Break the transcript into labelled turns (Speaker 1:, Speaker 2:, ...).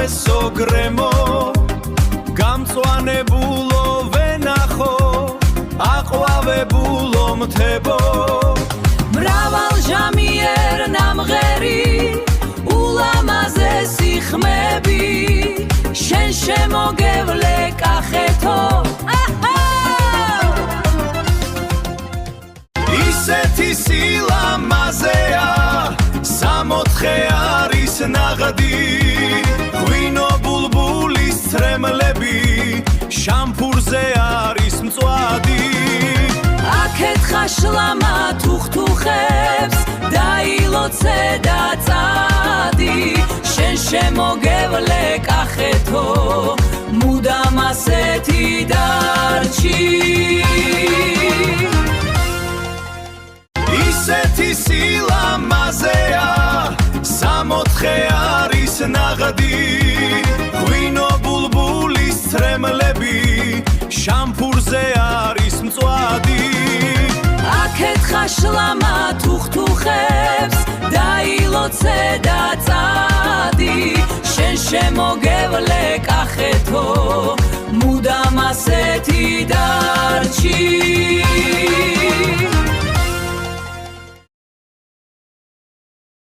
Speaker 1: ესო გრემო გამწვანებულო ვენახო აყვავებულო მთებო
Speaker 2: მრავალჟამიერ ნამღერი ულამაზესი ხმები შენ შემოგევლე კახეთო
Speaker 1: ისეთი სილამაზეა სამოთხე არის ნაღდი ღვინო ბულბულის ცრემლები შამფურზე არის მწვადი
Speaker 2: აქეთ ხაშლამა თუხთუხებს დაილოცე და წადი შენ შემოგევლე კახეთო მუდამ ასეთი დარჩი
Speaker 1: ისეთი სილამაზეა სამოთხე არის ნაღდი ღვინო ბულბულის ცრემლები შამფურზე არის მწვადი
Speaker 2: აქეთ ხაშლამა თუხთუხებს დაილოცე და წადი შენ შემოგევლე კახეთო მუდამ ასეთი დარჩი